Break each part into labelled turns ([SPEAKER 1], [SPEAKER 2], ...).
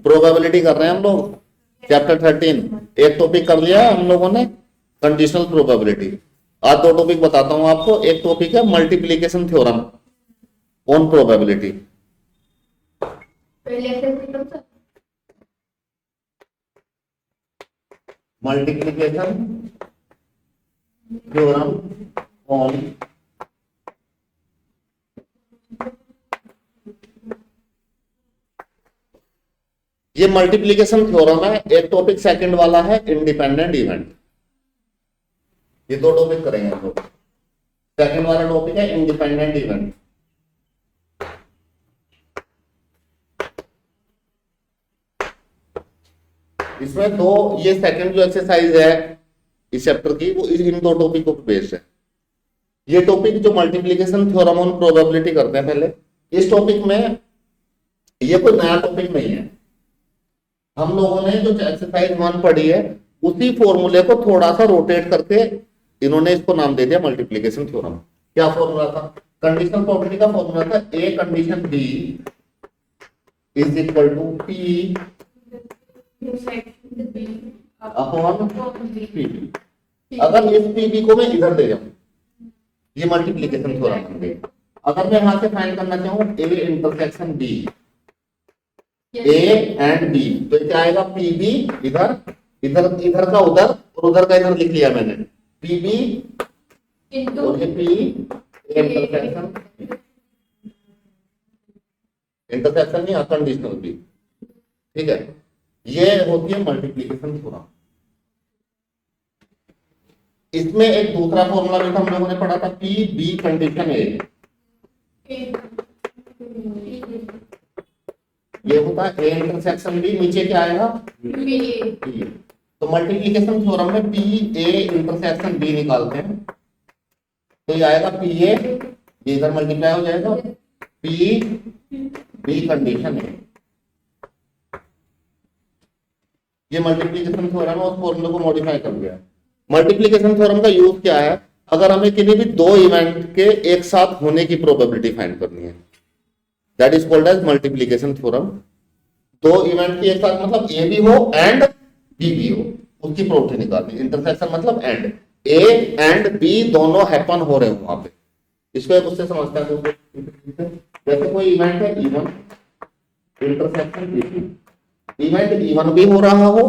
[SPEAKER 1] Probability कर रहे हैं हम लोग, चैप्टर 13। एक टॉपिक कर लिया हम लोगों ने कंडीशनल प्रोबेबिलिटी। आज दो टॉपिक बताता हूं आपको। एक टॉपिक है multiplication theorem on probability. Multiplication theorem on ये मल्टीप्लीकेशन थ्योरम है। एक टॉपिक सेकंड वाला है इंडिपेंडेंट इवेंट। ये दो टॉपिक करेंगे हम लोग। सेकंड वाला टॉपिक है इंडिपेंडेंट इवेंट। इसमें दो, ये सेकंड जो एक्सरसाइज है इस चैप्टर की वो इन दो टॉपिकों पर बेस्ड है। ये टॉपिक जो मल्टीप्लीकेशन थ्योरम ऑन प्रोबेबिलिटी करते हैं पहले, इस टॉपिक में ये कोई नया टॉपिक नहीं है। हम लोगों ने जो एक्सरसाइज 1 पढ़ी है उसी फॉर्मूले को थोड़ा सा रोटेट करके इन्होंने इसको नाम दे दिया मल्टीप्लीकेशन थ्योरम। क्या फॉर्मूला था? कंडीशनल प्रॉपर्टी का फॉर्मूला था A condition B is equal to P upon P B. अगर इस पीबी को मैं इधर ले जाऊं, ये मल्टीप्लीकेशन थ्योरम है। अगर मैं यहां से फाइंड करना चाहूं A intersection B, A and B, तो क्या आएगा? पीबी इधर, इधर इधर का उधर और उधर का इधर लिख लिया मैंने, पीबी और ये पी इंटरसेक्शन, इंटरसेक्शन नहीं अनकंडीशनल बी। ठीक है, ये होती है मल्टीप्लीकेशन थ्योरम। इसमें एक दूसरा फॉर्मूला भी था, हम लोगों ने पढ़ा था पी बी कंडीशन ए। ये होता है ए इंटरसेक्शन बी, नीचे क्या आएगा? पी। तो मल्टीप्लीकेशन थ्योरम में पी ए इंटरसेक्शन बी निकालते हैं तो ये आएगा पी ए, ये इधर मल्टीप्लाई हो जाएगा पी बी कंडीशन ए। ये मल्टीप्लीकेशन थ्योरम है, उस फॉर्मूले को मॉडिफाई कर दिया। मल्टीप्लीकेशन थ्योरम का यूज क्या है? अगर हमें किसी भी दो इवेंट के एक साथ होने की प्रोबेबिलिटी फाइंड करनी है, that is called as multiplication theorem. दो इवेंट की एक साथ मतलब ए भी हो एंड बी भी हो, उसकी प्रोबेबिलिटी निकालनी। इंटरसेक्शन मतलब एंड, ए एंड बी दोनों हैपन हो रहे हो वहां पे, इसको एक उससे समझता है। जैसे कोई इवेंट है E1 intersection E2, event E1 भी हो रहा हो,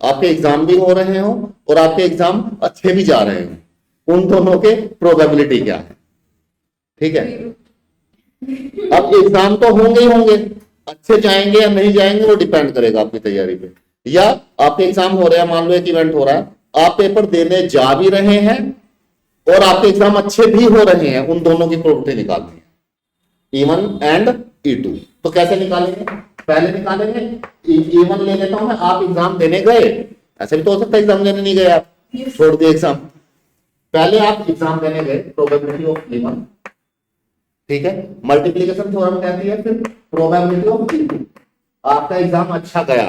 [SPEAKER 1] आपके एग्जाम भी हो रहे हो और आपके एग्जाम अच्छे भी जा रहे हो, उन दोनों के प्रोबेबिलिटी क्या है? ठीक है, अब एग्जाम तो होंगे ही होंगे, अच्छे जाएंगे या नहीं जाएंगे वो डिपेंड करेगा आपकी तैयारी पे। या आपके एग्जाम हो रहे हैं, मान लो एक इवेंट हो रहा है, आप पेपर देने जा भी रहे हैं और आपके एग्जाम अच्छे भी हो रहे हैं, उन दोनों की प्रोबेबिलिटी निकालनी है, E1 एंड E2। तो कैसे निकालेंगे? पहले निकालेंगे E1 ले लेता हूं मैं, आप एग्जाम देने गए, ऐसे भी तो हो सकता है एग्जाम देने नहीं गए, आप छोड़ दिए एग्जाम। पहले आप एग्जाम देने गए, प्रोबेबिलिटी ऑफ E1। ठीक है, मल्टीप्लीकेशन थ्योरम कहती है फिर प्रोबेबिलिटी ऑफ E2। आपका एग्जाम अच्छा गया,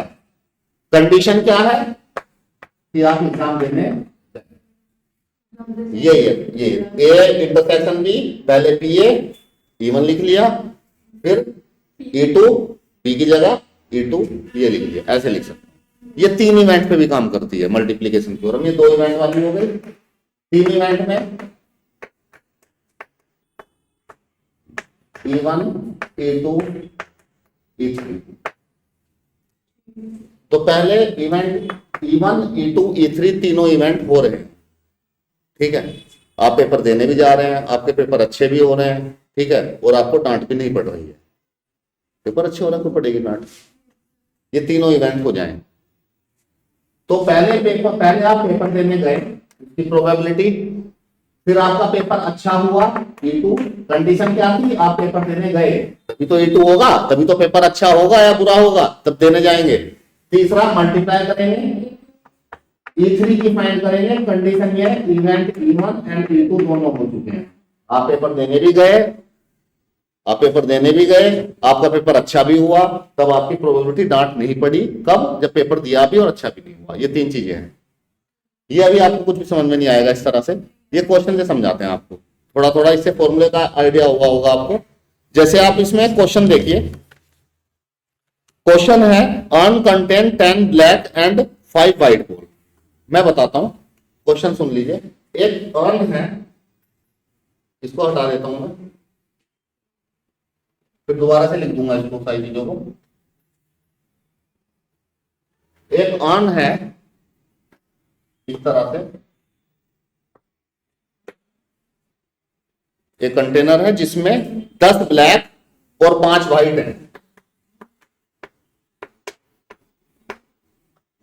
[SPEAKER 1] कंडीशन क्या है कि आप एग्जाम देने, ये ए इंटरसेक्शन बी, पहले पी ए E1 लिख लिया, फिर E2 बी की जगह E2 ये लिख लिया, ऐसे लिख सकते हैं। ये तीन इवेंट पे भी काम करती है मल्टीप्लीकेशन थ्योरम। ये दो इवेंट वाली हो गई, तीन इवेंट में E1 E2 E3। तो पहले इवेंट E1 E2 E3 तीनों इवेंट हो रहे हैं। ठीक है, आप पेपर देने भी जा रहे हैं, आपके पेपर अच्छे भी हो रहे हैं, ठीक है, और आपको डांट भी नहीं पड़ रही है, पेपर अच्छे हो रहे हैं, को पड़ेगी डांट। ये तीनों इवेंट हो जाएं तो पहले आप पेपर देने गए, इसकी प्रोबेबिलिटी, फिर आपका पेपर अच्छा हुआ E2। कंडीशन क्या थी? आप पेपर देने गए तभी तो E2 होगा, तभी तो पेपर अच्छा होगा या बुरा होगा, तब देने जाएंगे। तीसरा मल्टीप्लाई करेंगे, E3 की फाइंड करेंगे। कंडीशन ये है इवेंट E1 एंड E2 दोनों हो चुके हैं, आप पेपर देने भी गए, आपका पेपर अच्छा भी हुआ, तब आपकी प्रोबेबिलिटी डांट नहीं पड़ी। कब? जब पेपर दिया भी और अच्छा भी नहीं हुआ। ये तीन चीजें हैं। ये अभी आपको कुछ भी समझ में नहीं आएगा इस तरह से, ये क्वेश्चन से समझाते हैं आपको, थोड़ा थोड़ा इससे फॉर्मूले का आइडिया हुआ होगा आपको। जैसे आप इसमें क्वेश्चन देखिए, क्वेश्चन है earn contain 10 black and 5 white ball. मैं बताता हूं, क्वेश्चन सुन लीजिए। एक अर्न है, इसको हटा देता हूं मैं, फिर दोबारा से लिख दूंगा इसको सारी चीजों को। एक अर्न है इस तरह से, एक कंटेनर है जिसमें 10 ब्लैक और 5 व्हाइट है।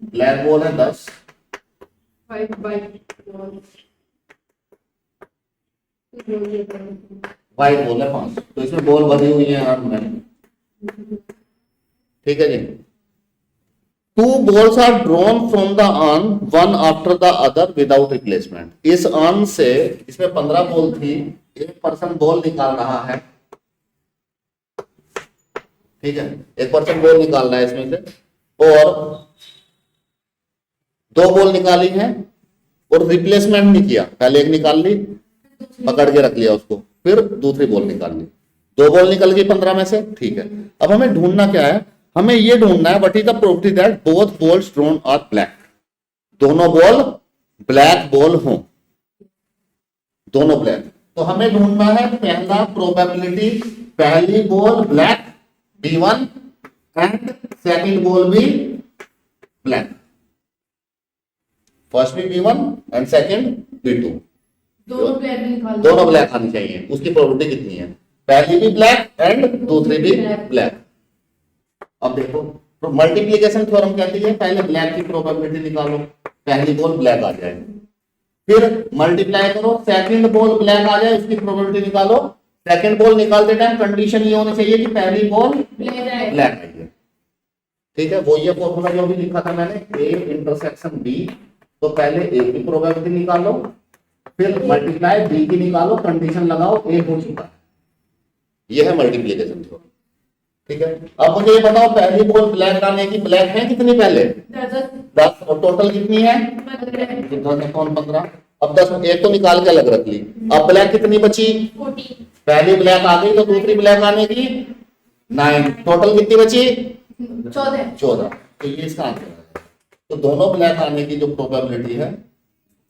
[SPEAKER 1] ब्लैक बॉल है 10,
[SPEAKER 2] व्हाइट
[SPEAKER 1] व्हाइट बॉल है 5। तो इसमें बॉल बनी हुई है अर्न में, ठीक है जी। 2 balls are drawn from the urn one after the other without replacement। इस अर्न से, इसमें 15 बॉल थी, एक पर्सन बॉल निकाल रहा है, ठीक है, एक पर्सन बॉल निकाल रहा है इसमें से, और 2 बॉल निकाली हैं और रिप्लेसमेंट नहीं किया। पहले एक निकाल ली, पकड़ के रख लिया उसको, फिर दूसरी बॉल निकाल ली, 2 बॉल निकल गई 15 में से, ठीक है। अब हमें ढूंढना क्या है, हमें ये ढूंढना है what is the probability that both balls drawn are black. दोनों बॉल ब्लैक बॉल हो, दोनों ब्लैक। तो हमें ढूंढना है पहला प्रोबेबिलिटी, पहली ball black B1 and second ball भी ब्लैक। फर्स्ट भी B1 एंड सेकंड B2, दोनों ब्लैक आनी चाहिए। उसकी प्रोबेबिलिटी कितनी है, पहली भी ब्लैक एंड दूसरी भी ब्लैक। अब देखो, तो मल्टीप्लीकेशन थ्योरम कहती है पहले ब्लैक की प्रोबेबिलिटी निकालो, पहली बॉल ब्लैक आ जाए, फिर मल्टीप्लाई करो, सेकंड बॉल ब्लैक आ जाए, उसकी प्रोबेबिलिटी निकालो। सेकंड बॉल निकालते टाइम कंडीशन ये होनी चाहिए कि पहली बॉल ब्लैक आई है, ठीक है। वो ये फॉर्मूला जो भी लिखा था मैंने, A इंटरसेक्शन B, तो पहले A की प्रोबेबिलिटी निकालो, फिर मल्टीप्लाई B की निकालो, कंडीशन लगाओ, A हो चुका है। ये है मल्टीप्लीकेशन थ्योरम, ठीक है। अब मुझे ये बताओ पहली बॉल ब्लैक आने की, ब्लैक है कितनी पहले 10, और टोटल कितनी है 10/15। अब 10 एक तो निकाल के अलग रख ली, अब ब्लैक कितनी बची
[SPEAKER 2] 14।
[SPEAKER 1] पहली ब्लैक आ गई तो दूसरी ब्लैक आने की 9, टोटल कितनी बची 14। तो ये इसका आंसर है। तो दोनों ब्लैक आने की जो प्रोबेबिलिटी है,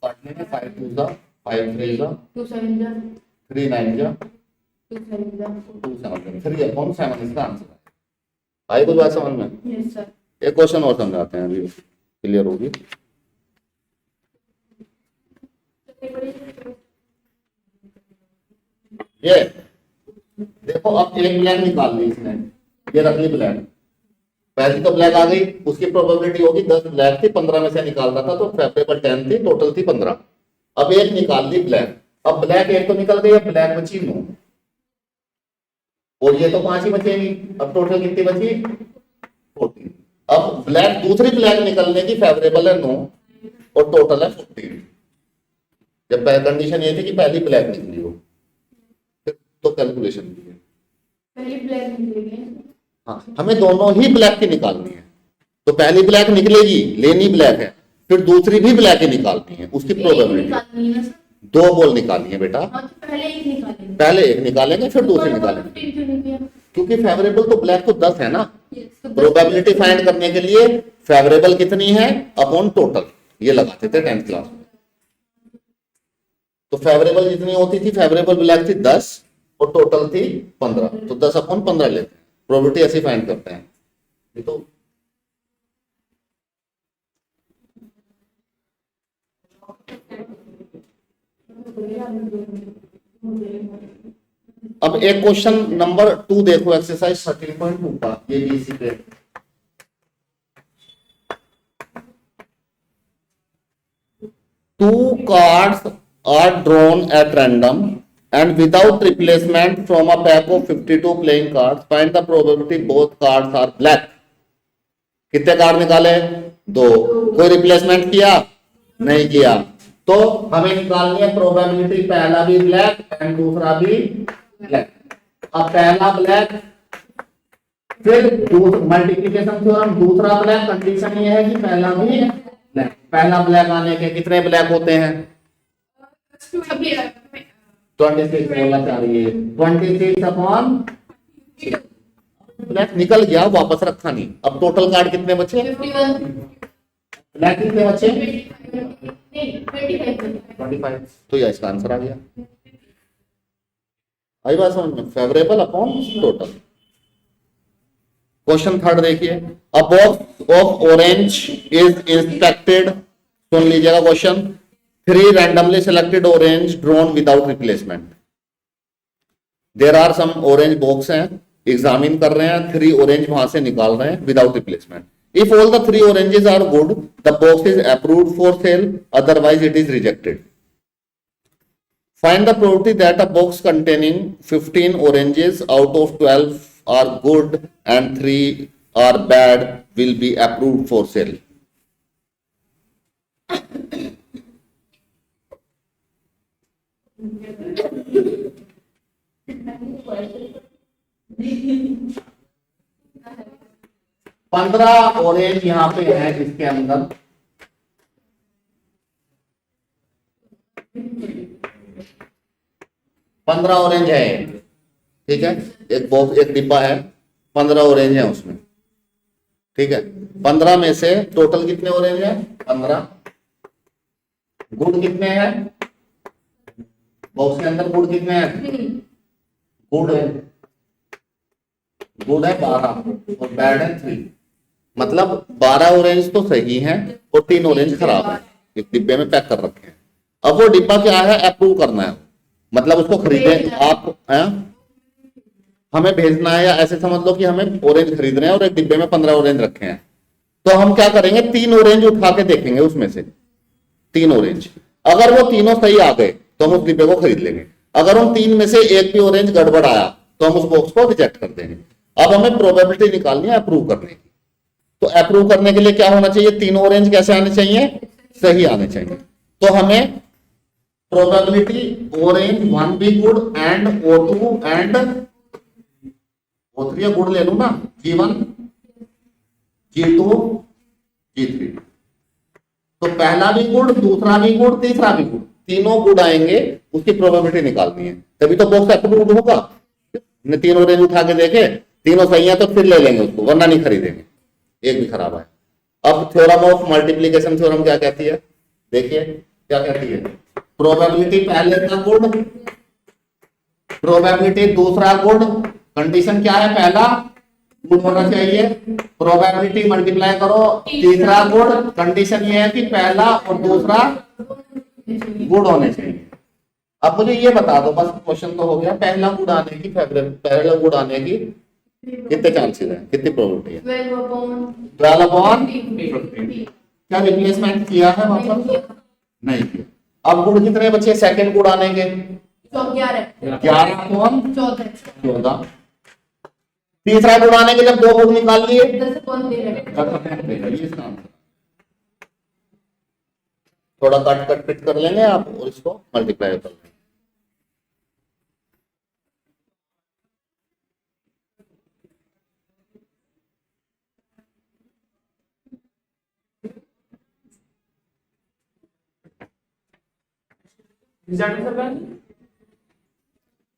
[SPEAKER 1] काटने में 5 2 जा 5 3 जा
[SPEAKER 2] 2 7 जा
[SPEAKER 1] 3 9 जा
[SPEAKER 2] 2 7 जा
[SPEAKER 1] 2 7 3/7 इसका आंसर है। आई कुछ बात समझ में?
[SPEAKER 2] Yes sir.
[SPEAKER 1] एक क्वेश्चन और समझाते हैं, अभी क्लियर होगी। ये देखो, अब एक ब्लैक निकाल ली इसने, ये रख ली ब्लैक, पहली तो ब्लैक आ गई, उसकी प्रोबेबिलिटी होगी 10 ब्लैक थी, 15 में से निकाल रहा था तो फेवरेबल 10 थी, टोटल थी 15। अब एक निकाल ली ब्लैक, अब ब्लैक एक तो निकल गई, अब ब्लैक बची 9, और ये तो 5 ही बचेगी। अब टोटल कितनी बची 14। अब ब्लैक, दूसरी ब्लैक निकलने की फेवरेबल है 9 और टोटल है 14। जब कंडीशन ये थी कि पहली ब्लैक निकली हो, तो कैलकुलेशन की है,
[SPEAKER 2] पहली ब्लैक निकलेगी।
[SPEAKER 1] हाँ, हमें दोनों ही ब्लैक की निकालनी है। तो पहली ब्लैक निकलेगी, लेनी ब्लैक है, फिर दूसरी भी ब्लैक ही निकालनी है, उसकी प्रोबेबिलिटी 2 बॉल निकालनी है बेटा। पहले एक निकालेंगे फिर दूसरी निकालेंगे, क्योंकि फेवरेबल तो ब्लैक तो 10 है ना। प्रोबेबिलिटी फाइंड करने के लिए फेवरेबल कितनी है अपॉन टोटल, ये लगाते थे 10th क्लास में। तो फेवरेबल जितनी होती थी, फेवरेबल ब्लैक थी 10 और टोटल थी 15, तो 10/15 लेते हैं, प्रोबेबिलिटी ऐसे फाइंड करते हैं। ये तो अब एक क्वेश्चन नंबर 2 देखो, एक्सरसाइज 13.2 का, ये भी इसी पे। Two cards are drawn at random and without replacement from a pack of 52 playing cards. Find the probability both cards are black. कितने कार्ड निकाले 2, कोई रिप्लेसमेंट किया नहीं किया, तो हमें निकालनी है प्रोबेबिलिटी पहला भी ब्लैक एंड दूसरा भी ब्लैक। अब पहला ब्लैक, फिर मल्टीप्लिकेशन थ्योरम, दूसरा ब्लैक, कंडीशन ये है कि पहला भी ब्लैक। पहला ब्लैक आने के कितने ब्लैक होते हैं 26 बोलना चाह रही है 26/, ब्लैक निकल गया, वापस रखा नहीं। अब टोटल कार्ड कितने बचे?
[SPEAKER 2] 51
[SPEAKER 1] ब्लैक कितने बचे?
[SPEAKER 2] 25
[SPEAKER 1] 25। तो यह इसका आंसर आ गया। आई बात समझ में? Favourable upon total. Question third देखिए, a box of orange is inspected. सुन लीजिएगा question. 3 randomly selected orange drawn without replacement. There are some orange box हैं, एग्जामिन कर रहे हैं, 3 ऑरेंज वहां से निकाल रहे हैं without replacement. If all the 3 oranges are good, the box is approved for sale, otherwise it is rejected. Find the probability that a box containing 15 oranges out of 12 are good and 3 are bad will be approved for sale. पंद्रह orange यहां पे है इसके अंदर, पंद्रह orange है, ठीक है। एक बॉक्स, एक डिब्बा है, 15 ऑरेंज है उसमें, ठीक है। 15 में से टोटल कितने ऑरेंज है? 15। गुड कितने हैं बॉक्स के अंदर? गुड कितने हैं? गुड है 12 और बैड है 3। मतलब 12 ऑरेंज तो सही हैं और 3 ऑरेंज खराब है, एक डिब्बे में पैक कर रखे हैं। अब वो डिब्बा क्या है? अप्रूव करना है, मतलब उसको खरीदे आप हैं? हमें भेजना है, या ऐसे समझ लो कि हमें ऑरेंज खरीद रहे हैं और एक डिब्बे में 15 ऑरेंज रखे हैं। तो हम क्या करेंगे? 3 ऑरेंज उठा के देखेंगे, उसमें से 3 ऑरेंज, अगर वो तीनों सही आ गए तो हम उस डिब्बे को खरीद लेंगे। अगर उन 3 में से एक भी ऑरेंज गड़बड़ आया तो हम उस बॉक्स को रिजेक्ट कर देंगे। अब हमें प्रोबेबिलिटी निकालनी है अप्रूव करने की। तो अप्रूव करने के लिए क्या होना चाहिए? 3 ऑरेंज कैसे आने चाहिए? सही आने चाहिए। तो हमें probability orange 1 be good and O2 and O3 good ले लू ना, G1 G2 G3। तो पहला भी गुड, दूसरा भी गुड, तीसरा भी गुड, तीनों गुड आएंगे, उसकी प्रोबेबिलिटी निकालनी है, तभी तो बॉक्स अप्रूव्ड होगा। हमने 3 ऑरेंज उठा के देखे, तीनों सही है तो फिर ले लेंगे उसको, वरना नहीं खरीदेंगे, एक भी खराब है। अब थ्योरम ऑफ मल्टीप्लीकेशन थ्योरम क्या कहती है? देखिए क्या कहती है। प्रोबेबिलिटी पहले का गुड, प्रोबेबिलिटी दूसरा गुड, कंडीशन क्या है? पहला गुड होना चाहिए। प्रोबेबिलिटी मल्टीप्लाई करो, तीसरा गुड, कंडीशन ये है कि पहला और दूसरा गुड होने चाहिए। अब मुझे ये बता दो, बस क्वेश्चन तो हो गया, पहला गुड आने की, पहला गुड आने की कितने चांसेस हैं, कितनी प्रोबेबिलिटी है? 12 अपॉन 15। क्या रिप्लेसमेंट किया है? मतलब नहीं किया। अब गुड कितने बचे सेकंड गुड आने के? 11 अपॉन 14। तीसरा गुड आने के जब 2 गुड निकाल लिए,
[SPEAKER 2] 10 अपॉन 13।
[SPEAKER 1] थोड़ा कट कट फिट कर लेंगे आप और इसको मल्टीप्लाई कर लेंगे।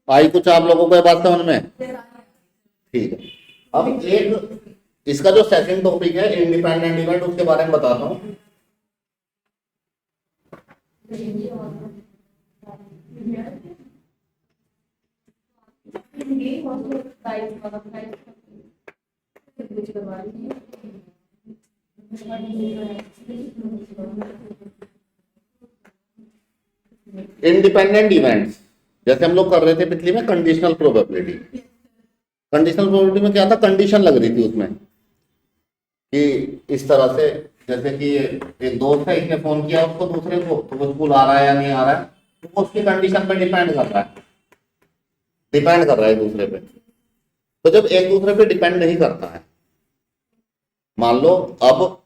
[SPEAKER 1] आई कुछ आप लोगों को ये बात समझ में? ठीक है। अब एक इसका जो सेकंड टॉपिक है इंडिपेंडेंट इवेंट, उसके बारे में बताता हूं। इंडिपेंडेंट इवेंट्स जैसे हम लोग कर रहे थे पिछली में कंडीशनल प्रोबेबिलिटी। कंडीशनल प्रोबेबिलिटी में क्या था? कंडीशन लग रही थी उसमें कि इस तरह से, जैसे कि एक दोस्त है, इसने फोन किया उसको दूसरे को, तो वो स्कूल आ रहा है या नहीं आ रहा है, तो उसकी कंडीशन पे डिपेंड कर रहा है, डिपेंड कर रहा है दूसरे पे। तो जब एक दूसरे पे डिपेंड नहीं करता है, मान लो अब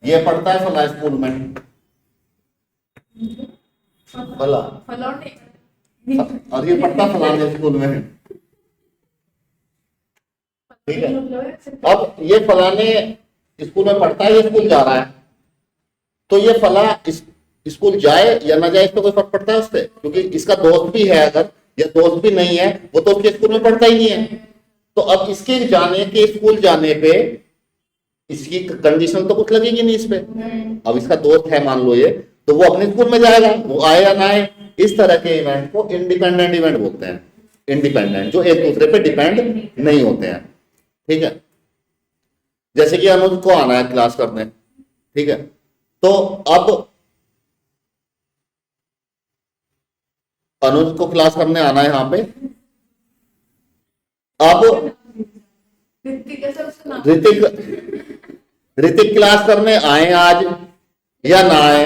[SPEAKER 1] ये पढ़ता है फला स्कूल में, फला, और ये पढ़ता फलाने स्कूल में है, ठीक है। अब ये फलाने स्कूल में पढ़ता है, ये स्कूल जा रहा है, तो ये फला स्कूल जाए या ना जाए इस पर कोई फर्क पड़ता है उससे? क्योंकि इसका दोस्त भी है, अगर या दोस्त भी नहीं है, वो तो उसके स्कूल में पढ़ता ही नहीं है, तो अब इसके जाने के स्कूल जाने पे इसकी कंडीशनल तो कुछ लगेगी नहीं इस पे। अब इसका दोस्त है मान लो ये, तो वो अपने स्कूल में जाएगा, वो आए या ना आए। इस तरह के इवेंट को इंडिपेंडेंट इवेंट बोलते हैं, इंडिपेंडेंट, जो एक दूसरे पे डिपेंड नहीं होते हैं। ठीक है, जैसे कि अनुज को आना है क्लास करने, ठीक है, तो अब अनुज को क्लास करने आना है यहाँ पे। अब ऋतिक क्लास करने आए आज या ना आए,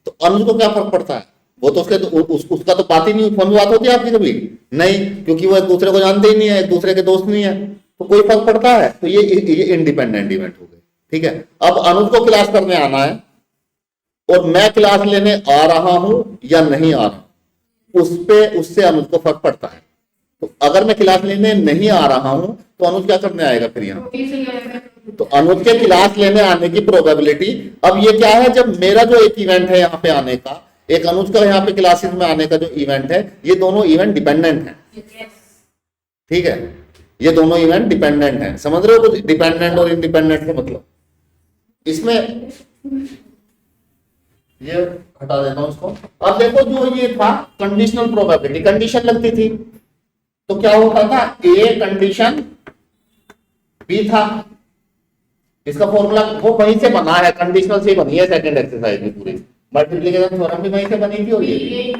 [SPEAKER 1] तो अनुज को क्या फर्क पड़ता है? वो तो उसका तो बात ही नहीं, फोन में बात होती है आपकी कभी नहीं, क्योंकि वो एक दूसरे को जानते ही नहीं है, एक दूसरे के दोस्त नहीं है, तो कोई फर्क पड़ता है? तो ये इंडिपेंडेंट इवेंट हो गए। ठीक है, अब अनुज को क्लास करने आना है और मैं क्लास लेने आ रहा हूं या नहीं आ रहा, उससे अनुज को फर्क पड़ता है। तो अगर मैं क्लास लेने नहीं आ रहा हूं तो अनुज क्या करने आएगा फिर यहाँ? तो अनुज के क्लास लेने आने की प्रोबेबिलिटी, अब ये क्या है, जब मेरा जो एक इवेंट है यहाँ पे आने का, एक अनुज का यहाँ पे क्लासेस में आने का जो इवेंट है, ये दोनों इवेंट डिपेंडेंट है। ठीक है, ये दोनों इवेंट डिपेंडेंट है। समझ रहे हो कुछ डिपेंडेंट और इंडिपेंडेंट का मतलब? इसमें ये हटा देता हूं इसको। अब देखो, जो ये था कंडीशनल प्रोबेबिलिटी, कंडीशन लगती थी तो क्या होता था, ए कंडीशन बी था। इसका फॉर्मूला वो वहीं से बना है, कंडीशनल से बनी है सेकंड एक्सरसाइज में पूरी। मल्टीप्लिकेशन थ्योरम भी वहीं से बनी थी और ये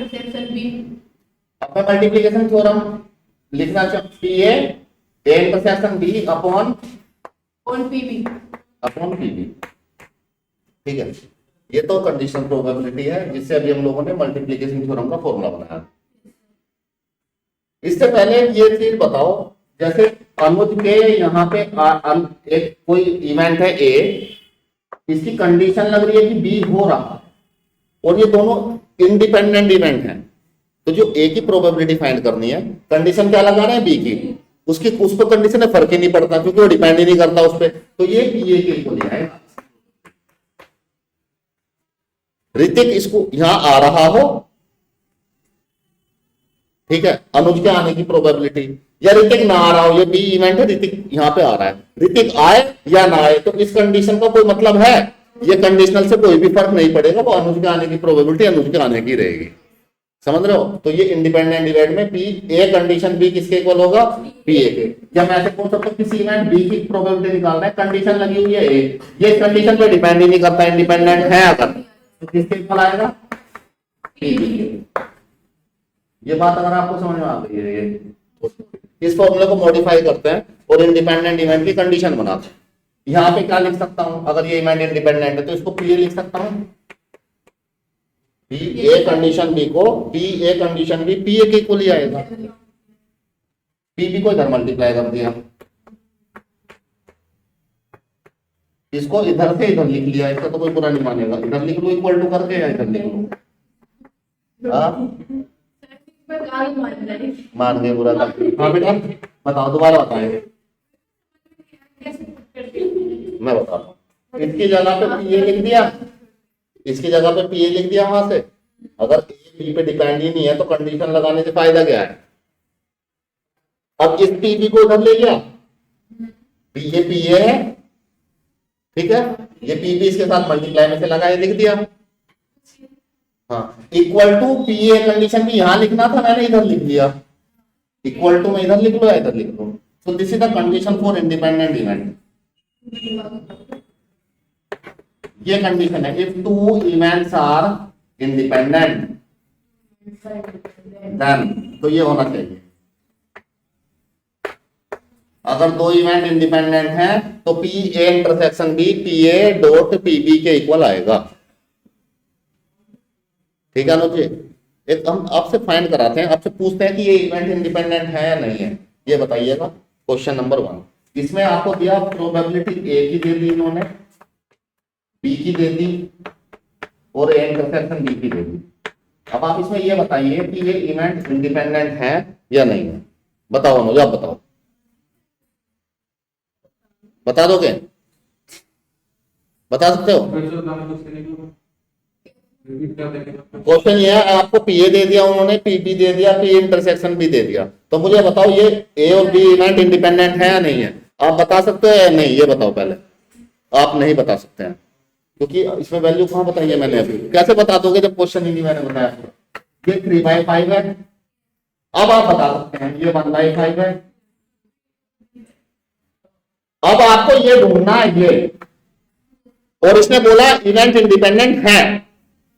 [SPEAKER 1] अब मैं मल्टीप्लिकेशन थ्योरम लिखना चाहती है, A intersection B upon P B. ठीक है, ये तो कंडीशनल प्रोबेबिलिटी है जिससे अभी हम लोगों ने मल्टीप्लिकेशन थ्योरम का फॉर्मूला बनाया। इससे पहले ये चीज बताओ, जैसे अनुज के यहाँ पे एक कोई इवेंट है ए, इसकी कंडीशन लग रही है कि बी हो रहा है और ये दोनों इंडिपेंडेंट इवेंट हैं, तो जो ए की प्रोबेबिलिटी फाइंड करनी है, कंडीशन क्या लगा रहे हैं बी की, उसकी उस पर कंडीशन में फर्क ही नहीं पड़ता क्योंकि वो डिपेंड ही नहीं करता उस पर, तो ये ए के इक्वल आएगा। ऋतिक इसको यहां आ रहा हो, ठीक है, अनुज के आने की प्रोबेबिलिटी, या ऋतिक ना आ रहा हो, ये बी इवेंट है, ऋतिक यहां पे आ रहा है, ऋतिक आए या ना आए, तो इस कंडीशन का कोई मतलब है? ये कंडीशनल से कोई भी फर्क नहीं पड़ेगा, वो अनुज के आने की प्रोबेबिलिटी अनुज के आने की रहेगी। समझ रहे हो? तो ये इंडिपेंडेंट इवेंट में पी ए कंडीशन बी किसके इक्वल होगा? पी ए के। जब मैं ऐसे बोल सकता हूं किसी इवेंट बी की प्रोबेबिलिटी निकालना है, कंडीशन लगी हुई है ए, ये कंडीशन पे डिपेंड ही नहीं करता, इंडिपेंडेंट है अगर, तो किसके इक्वल आएगा? पी के। ये बात अगर आपको समझ में आ गई है, ये इस फॉर्मूले को मॉडिफाई करते हैं और इंडिपेंडेंट इवेंट की कंडीशन बनाते हैं। यहाँ पे क्या लिख सकता हूं, अगर ये इवेंट इंडिपेंडेंट है तो इसको पी ए लिख सकता हूं, पी ए कंडीशन बी को P A condition B P A के इक्वल ही आएगा। पी बी को इधर मल्टीप्लाई कर दिया, इसको इधर से इधर लिख लिया, इसका तो कोई बुरा नहीं मानेगा, इधर लिख लो इक्वल टू करके, या इधर लिख लो, मान गए बुरा था। हाँ बेटा बताओ, दोबारा बताएंगे, मैं बताता हूँ। इसकी जगह पे पी ए लिख दिया, इसकी जगह पे पी ए लिख दिया वहां से। अगर ए बी पे डिपेंड ही नहीं है तो कंडीशन लगाने से फायदा क्या है? अब इस पी बी को उधर ले गया, पी ए है, ठीक है, ये पी बी इसके साथ मल्टीप्लाई में से लगाए लिख दिया, हाँ, equal to P A condition भी यहां लिखना था, मैंने इधर लिख दिया, इक्वल टू में इधर लिख लो या इधर लिख लो। So this is the condition for independent event. ये कंडीशन है, if two events are independent then, तो ये होना चाहिए, अगर दो इवेंट इंडिपेंडेंट हैं तो P A intersection B P A dot P B के इक्वल आएगा। ठीक है अनुज जी, एक हम आपसे फाइंड कराते हैं, आपसे पूछते हैं कि ये इवेंट इंडिपेंडेंट है या नहीं है, ये बताइएगा। क्वेश्चन नंबर 1, इसमें आपको दिया प्रोबेबिलिटी ए की दे दी इन्होंने, बी की दे दी और ए इंटरसेक्शन बी की दे दी। अब आप इसमें ये बताइए कि ये इवेंट इंडिपेंडेंट है या नहीं है, बताओ अनुज, आप बताओ, बता दोगे? बता सकते हो? क्वेश्चन ये है, आपको पीए दे दिया उन्होंने, पीबी दे दिया, पी इंटरसेक्शन भी दे दिया, तो मुझे बताओ ये ए और बी इवेंट इंडिपेंडेंट है या नहीं है? आप बता सकते हो या नहीं, ये बताओ पहले। आप नहीं बता सकते हैं क्योंकि इसमें वैल्यू कहाँ बताई है मैंने अभी। कैसे बता दोगे जब क्वेश्चन ही नहीं मैंने बताया? ये 3/5 है, अब आप बता सकते हैं ये 1/5 है। अब आपको ये ढूंढना है ये, और इसने बोला इवेंट इंडिपेंडेंट है,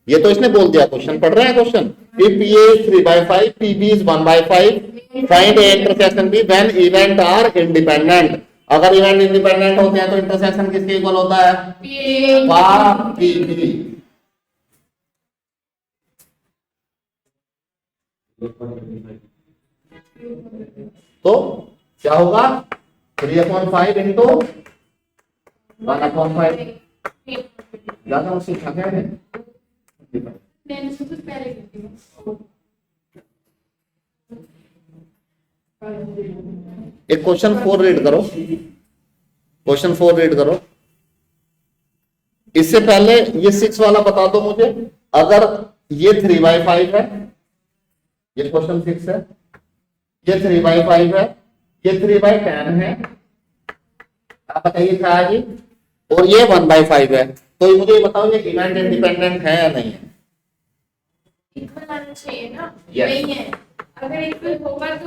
[SPEAKER 1] ये तो इसने बोल दिया। क्वेश्चन पढ़ रहे हैं question, if A is 3/5 P B is 1/5 find A intersection B when event are independent. अगर इवेंट इंडिपेंडेंट होते हैं तो इंटरसेक्शन किसके इक्वल होता है? पीबी। तो क्या होगा? 3/5 इंटू 1/5। ज्यादा मुझसे क्या है? एक क्वेश्चन 4 रीड करो, क्वेश्चन 4 रीड करो। इससे पहले ये 6 वाला बता दो मुझे। अगर ये 3/5 है, ये क्वेश्चन 6 है, ये 3/5 है, ये 3/10 है, आप बताइए क्या है जी? और ये 1/5 है, तो मुझे ये बताओ ये इवेंट इंडिपेंडेंट है या नहीं है?
[SPEAKER 2] इक्वल आना चाहिए ना?
[SPEAKER 1] Yes.
[SPEAKER 2] नहीं है। अगर इक्वल होगा तो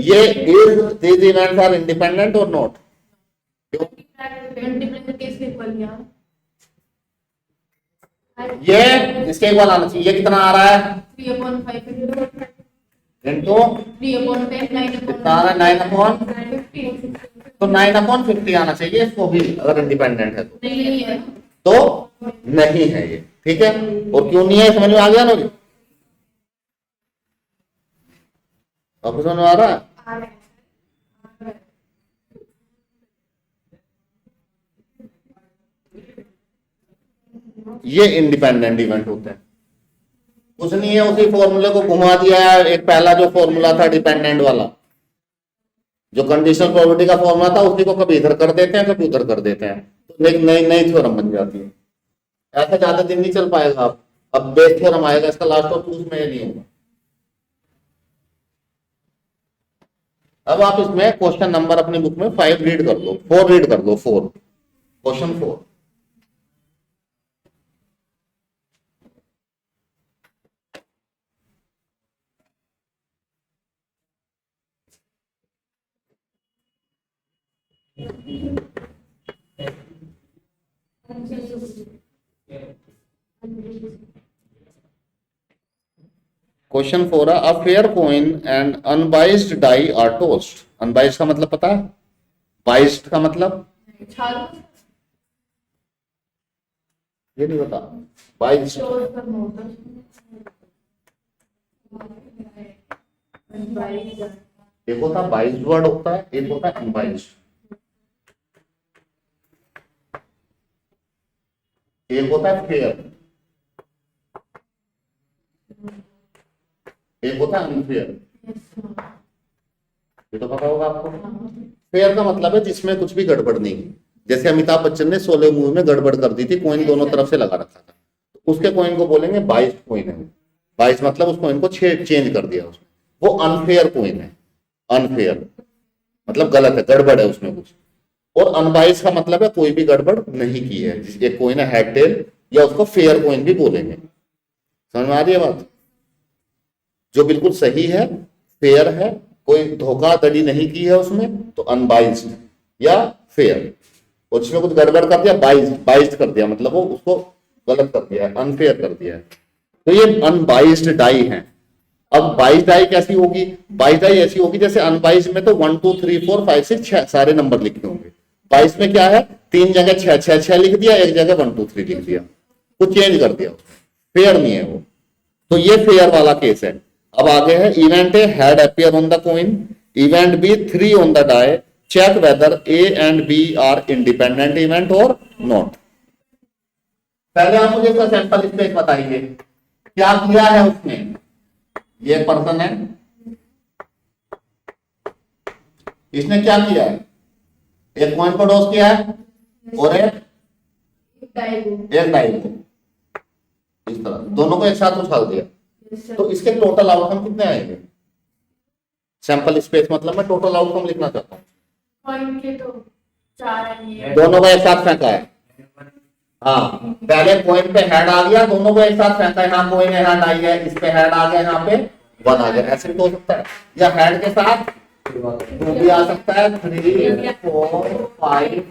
[SPEAKER 1] ये is these events are independent और नॉट? क्यों?
[SPEAKER 2] इंडिपेंडेंट कैसे इक्वल किया?
[SPEAKER 1] ये इसके इक्वल आना चाहिए। ये कितना आ रहा है?
[SPEAKER 2] 3/5
[SPEAKER 1] इंटू
[SPEAKER 2] 3/10
[SPEAKER 1] कितना आ रहा है? 9/50। तो 9/50 आना चाहिए इसको भी, अगर इंडिपेंडेंट है तो।
[SPEAKER 2] नहीं है
[SPEAKER 1] तो नहीं है ये, ठीक है। और क्यों नहीं है समझ में आ गया ना? आपको समझ में आ रहा है? ये इंडिपेंडेंट इवेंट होते हैं। कुछ नहीं है, उसी फॉर्मूले को घुमा दिया है। एक पहला जो फॉर्मूला था डिपेंडेंट वाला, जो कंडीशनल प्रोबेबिलिटी का फॉर्मूला था, उसी को कभी इधर कर देते हैं कभी उधर कर देते हैं, तो एक नई नई थ्योरम बन जाती है। ऐसा ज्यादा दिन नहीं चल पाएगा। आप अब बेस थ्योरम आएगा इसका, लास्ट ऑफ उसमें ये नहीं होगा। अब आप इसमें क्वेश्चन नंबर अपनी बुक में 5 रीड कर दो, 4 रीड कर दो, 4 क्वेश्चन 4। क्वेश्चन 4 है, a fair coin and unbiased die are tossed. Unbiased का मतलब पता है? बाइस्ड का मतलब ये नहीं पता। बाइस्ड एक होता है बाइस्ड वर्ड होता है, एक होता है अनबाइस्ड। एक होता है फेयर, एक होता है अनफेयर। ये तो पता होगा आपको। फेयर का मतलब है जिसमें कुछ भी गड़बड़ नहीं है। जैसे अमिताभ बच्चन ने 16 मूवी में गड़बड़ कर दी थी, कॉइन दोनों तरफ से लगा रखा था, तो उसके कॉइन को बोलेंगे बाइस्ड कॉइन है। बाइस्ड मतलब उस कॉइन को चेंज कर दिया उसने, वो अनफेयर कॉइन है। अनफेयर मतलब गलत है, गड़बड़ है उसमें कुछ। और अनबाइस्ड का मतलब है कोई भी गड़बड़ नहीं की है। एक कॉइन है हेड टेल, या उसको फेयर कॉइन भी बोलेंगे। समझ में आ रही है बात? जो बिल्कुल सही है, फेयर है, कोई धोखाधड़ी नहीं की है उसमें, तो अनबाइस्ड या फेयर। और जिसमें कुछ गड़बड़ कर दिया, बाइस्ड कर दिया, मतलब वो उसको गलत कर दिया है, अनफेयर कर दिया है। तो ये अनबाइस्ड डाई है। अब बाइस्ड डाई कैसी होगी? बाइस्ड डाई ऐसी होगी जैसे अनबाइस्ड में तो 1 2 3 4 5 6 6 सारे नंबर लिखने होंगे। बाइस्ड में क्या है? 3 जगह 6 6 6 लिख दिया, एक जगह 1 2 3 लिख दिया, कुछ चेंज कर दिया। फेयर नहीं है वो। तो ये फेयर वाला केस है। अब आगे है, event A head appear on the coin, event B 3 on the die, check whether A and B are independent event और नॉट। पहले आप मुझे इसका सैंपल स्पेस बताइए, क्या किया है उसने? ये पर्सन है, इसने क्या किया है? एक कॉइन को डॉस किया है और एक डाई को। इस इस तरह दोनों को एक साथ उछाल दिया
[SPEAKER 2] Yes, sir.
[SPEAKER 1] तो इसके टोटल आउटकम कितने आएंगे? सैंपल स्पेस मतलब मैं टोटल आउटकम लिखना चाहता हूँ।
[SPEAKER 2] Point के तो 4 आएंगे।
[SPEAKER 1] दोनों को एक साथ फेंका है, हाँ पहले कॉइन पे हेड आ गया, दोनों को एक साथ फेंका है, यहाँ कॉइन हेड आई है, इस पे हेड आ गया, यहाँ पे 1 आ गया, ऐसे भी हो सकता है, या हेड के साथ 2 भी आ सकता है, 3 4 5,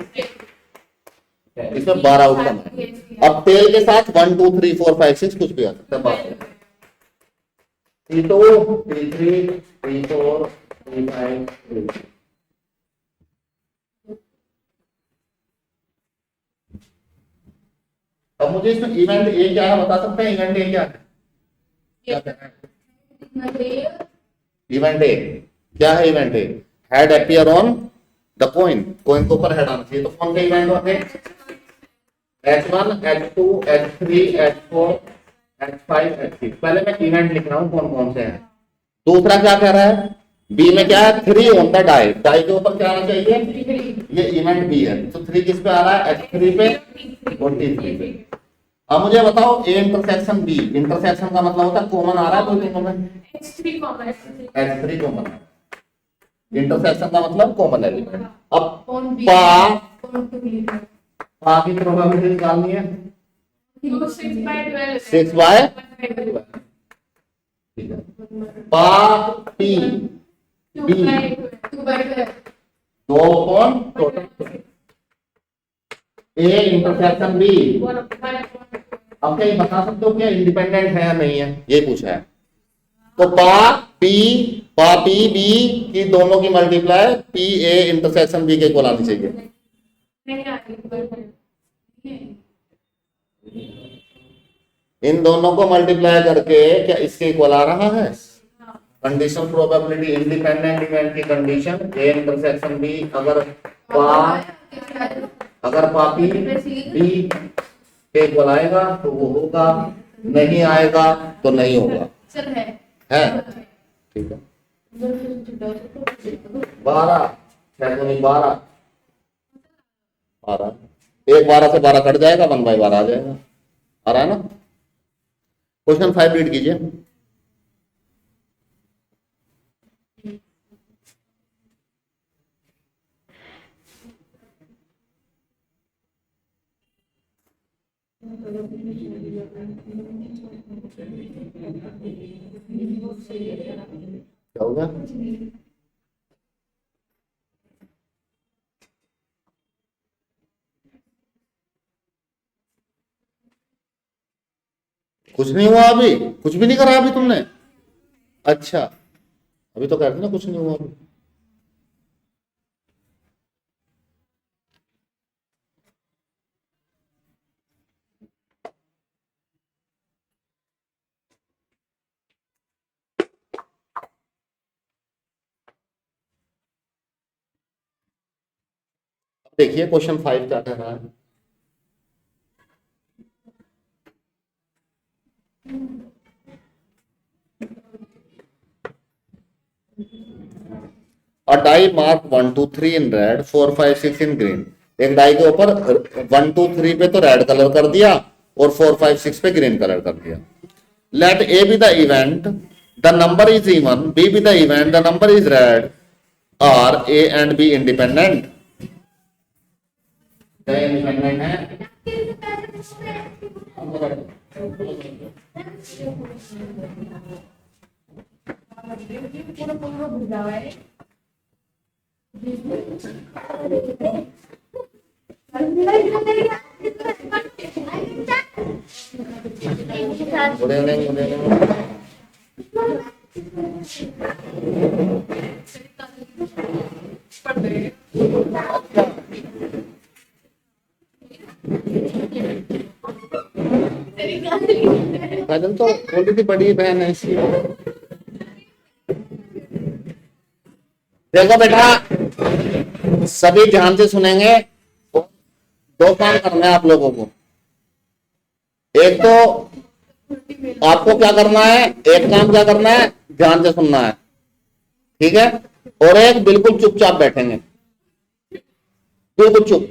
[SPEAKER 1] इसमें 12 आउटकम है। अब टेल के साथ 1 2 3 4 5 6 कुछ भी आ सकता है, बात T2 T3 T4 T5 T6। अब मुझे इसमें इवेंट ए क्या है बता सकते हैं? इवेंट ए क्या है? क्या है इवेंट ए? क्या है event A? Head appear on the coin, coin के ऊपर हेड आना चाहिए। तो कौन से इवेंट होते हैं? H1 H2 H3 H4 H5 H6। पहले मैं इवेंट लिख रहा हूँ कौन कौन से हैं। दूसरा क्या कह रहा है? बी में क्या है? 3 ऑन द डाई, डाई के ऊपर क्या आना चाहिए? ये इवेंट बी है, तो 3 किस पे आ रहा है? H3 पे और T3 पे। अब मुझे बताओ ए इंटरसेक्शन बी, इंटरसेक्शन का मतलब होता है कॉमन आ रहा है कोई दोनों में,
[SPEAKER 2] H3 कॉमन
[SPEAKER 1] H3 कॉमन है, इंटरसेक्शन का मतलब कॉमन एलिमेंट। अब
[SPEAKER 2] कौन बी
[SPEAKER 1] पा
[SPEAKER 2] कौन टू बी
[SPEAKER 1] पा की प्रोबेबिलिटी निकालनी है
[SPEAKER 2] 6/12
[SPEAKER 1] 6 बाय, ठीक है, पा पी बी
[SPEAKER 2] 2/12
[SPEAKER 1] दो कौन टोटल ए इंटरसेक्शन बी। अब क्या ये बता सकते हो क्या इंडिपेंडेंट है या नहीं है? ये पूछा है। तो पा पी बी की दोनों की multiply P A intersection B के इक्वल आनी चाहिए।
[SPEAKER 2] नहीं आ रही
[SPEAKER 1] इन दोनों को मल्टीप्लाई करके क्या इसके इक्वल आ रहा है? कंडीशन प्रोबेबिलिटी इंडिपेंडेंट इवेंट की कंडीशन ए इंटरसेक्शन बी, अगर पापी बी के इक्वल आएगा तो वो होगा, नहीं आएगा तो नहीं होगा।
[SPEAKER 2] चल है
[SPEAKER 1] ठीक है, 12 6 दूनी 12, 12 एक 12 से 12 कट जाएगा, 1/12 आ जाएगा। आ रहा है ना? क्वेश्चन 5 रीड कीजिए। क्या होगा? कुछ नहीं हुआ अभी? कुछ भी नहीं करा अभी तुमने? अच्छा, अभी तो कहते ना कुछ नहीं हुआ अभी। देखिए क्वेश्चन 5 क्या कह रहा है। A die mark 1 2 3 in red, 4 5 6 in green। एक डाई के ऊपर 1 2 3 पे तो रेड कलर कर दिया और 4 5 6 पे ग्रीन कलर कर दिया। Let A be the event, the number is even, B be the event, the number is red, are A and B independent. क्या इंडिपेंडेंट है?
[SPEAKER 2] पूरा भुजा हुआ है
[SPEAKER 1] काजल तो ऑलरेडी बड़ी बहन है इसकी। देखो बेटा, सभी ध्यान से सुनेंगे। दो काम करना है आप लोगों को। एक तो आपको क्या करना है, एक काम क्या करना है, ध्यान से सुनना है, ठीक है? और एक बिल्कुल चुपचाप बैठेंगे, बिल्कुल चुप।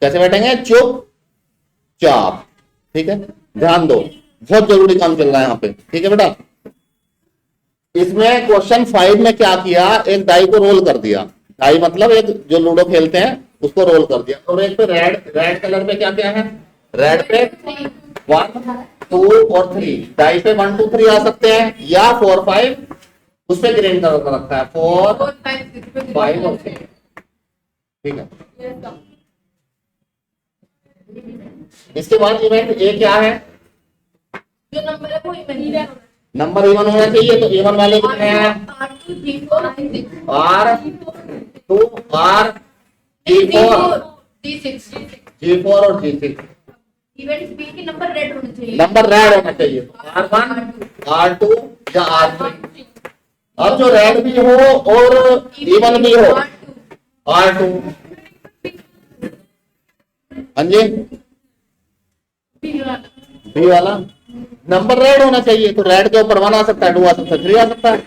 [SPEAKER 1] कैसे बैठेंगे? चुपचाप, ठीक है? ध्यान दो, बहुत जरूरी काम चल रहा है यहाँ पे, ठीक है बेटा। इसमें क्वेश्चन 5 में क्या किया, एक डाई को रोल कर दिया, डाई मतलब एक जो लूडो खेलते हैं उसको रोल कर दिया, और एक पे रेड कलर पे क्या क्या है, रेड पे 1 2 और 3, डाई पे 1 2 3 आ सकते हैं, या 4 5 उस पे ग्रीन कलर का रखा है 4 5 और 6, ठीक है। इसके बाद इवेंट ए क्या है,
[SPEAKER 2] जो नंबर है वो इवन है।
[SPEAKER 1] नंबर इवन होना चाहिए, तो इवन वाले कितने हैं, R2 R G4 और G6,
[SPEAKER 2] इवेंट बी के नंबर रेड होने चाहिए,
[SPEAKER 1] नंबर रेड होना चाहिए, R1 R2 या R3। अब जो रेड भी हो और इवन भी हो, R2, हाँ जी, बी वाला नंबर रेड होना चाहिए, तो रेड के ऊपर 1 आ सकता है, 2 आ सकता है, 3 आ सकता है।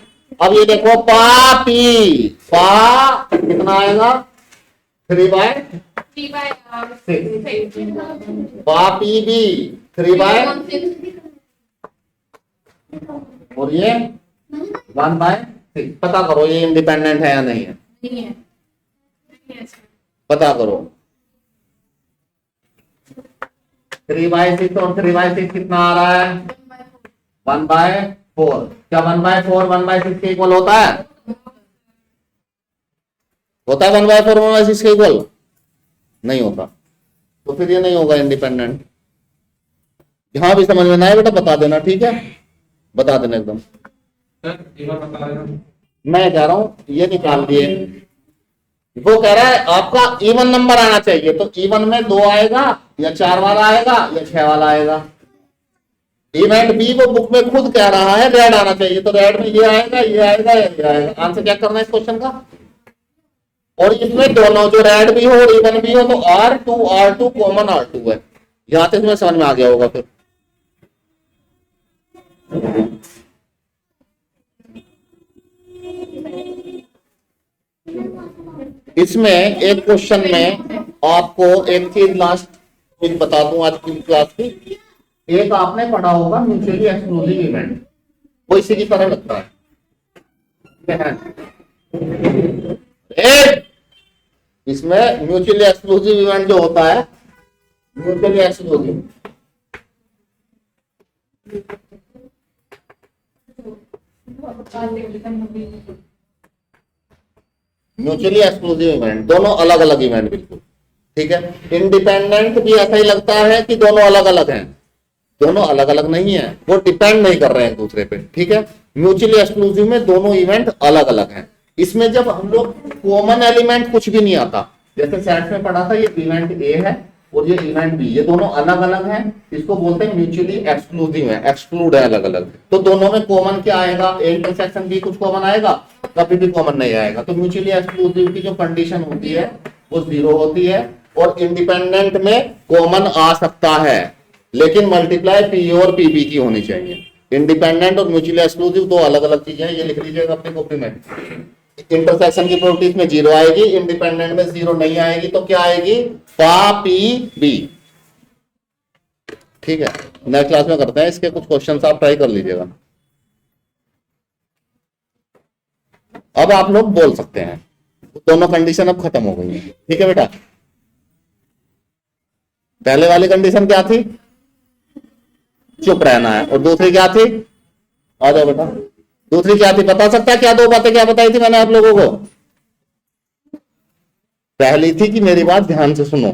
[SPEAKER 1] अब ये देखो पापी, पा कितना आएगा 3/6, पापी भी 3/6, और ये 1/6। पता करो ये इंडिपेंडेंट है या नहीं है,
[SPEAKER 2] नहीं है।
[SPEAKER 1] पता करो। 3/6 और 3/6 कितना आ रहा है, 1/4। क्या 1/4 1/6 के इक्वल होता है, होता है 1/4 1/6 के इक्वल, नहीं होता, तो फिर ये नहीं होगा इंडिपेंडेंट। यहां भी समझ में ना आए बेटा बता देना, ठीक है, बता देना एकदम। मैं कह रहा हूं ये निकाल दिए, वो कह रहा है आपका इवन नंबर आना चाहिए, तो इवन में 2 आएगा या 4 वाला आएगा या 6 वाला आएगा। इवेंट बी वो बुक में खुद कह रहा है रेड आना चाहिए, तो रेड में ये आएगा ये आएगा या ये आएगा। आंसर क्या करना है इस क्वेश्चन का, और इसमें दोनों जो रेड भी हो और इवन भी हो, तो R2 कॉमन R2 है। यहां से तुम्हें समझ में आ गया होगा फिर। इसमें एक क्वेश्चन में आपको एक चीज लास्ट चीज बता दूं आज की क्लास की, एक आपने पढ़ा होगा म्यूचुअली एक्सक्लूसिव इवेंट, वो इसी की तरह लगता है। एक इसमें म्यूचुअली एक्सक्लूसिव इवेंट जो होता है, mutually exclusive mutually exclusive event, दोनों अलग अलग इवेंट बिल्कुल, ठीक है। इंडिपेंडेंट भी ऐसा ही लगता है कि दोनों अलग अलग हैं, दोनों अलग अलग नहीं है, वो डिपेंड नहीं कर रहे हैं दूसरे पे, ठीक है। म्यूचुअली एक्सक्लूसिव में दोनों इवेंट अलग अलग हैं। इसमें जब हम लोग कॉमन एलिमेंट कुछ भी नहीं आता, जैसे सेट में पढ़ा था ये इवेंट ए है और ये इवेंट बी, ये दोनों अलग अलग हैं, इसको बोलते हैं म्यूचुअली एक्सक्लूसिव है, एक्सक्लूड है अलग अलग। तो दोनों में कॉमन क्या आएगा, ए इंटरसेक्शन बी कुछ कॉमन आएगा, कभी भी कॉमन नहीं आएगा। तो म्यूचुअली एक्सक्लूसिव की जो कंडीशन होती है वो 0 होती है, और इंडिपेंडेंट में कॉमन आ सकता है, लेकिन मल्टीप्लाई पी और पीबी की होनी चाहिए। इंडिपेंडेंट और म्यूचुअली एक्सक्लूसिव दो अलग अलग चीजें हैं, ये लिख लीजिएगा अपनी कॉपी में। इंटरसेक्शन की प्रॉपर्टीज में 0 आएगी, इंडिपेंडेंट में 0 नहीं आएगी, तो क्या आएगी, पा पी बी, ठीक है। नेक्स्ट क्लास में करते हैं इसके कुछ क्वेश्चंस, आप ट्राई कर लीजिएगा। अब आप लोग बोल सकते हैं, दोनों कंडीशन अब खत्म हो गई है, ठीक है बेटा। पहले वाली कंडीशन क्या थी, चुप रहना है, और दूसरी क्या थी, आ जाओ बेटा, दूसरी क्या थी, बता सकता है क्या, 2 बातें क्या बताई थी मैंने आप लोगों को। पहली थी कि मेरी बात ध्यान से सुनो,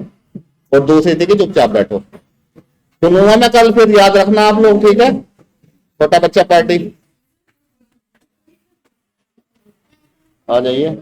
[SPEAKER 1] और दूसरी थी कि चुपचाप बैठो। सुनूंगा मैं कल, फिर याद रखना आप लोग, ठीक है। छोटा बच्चा पार्टी, आ जाइए।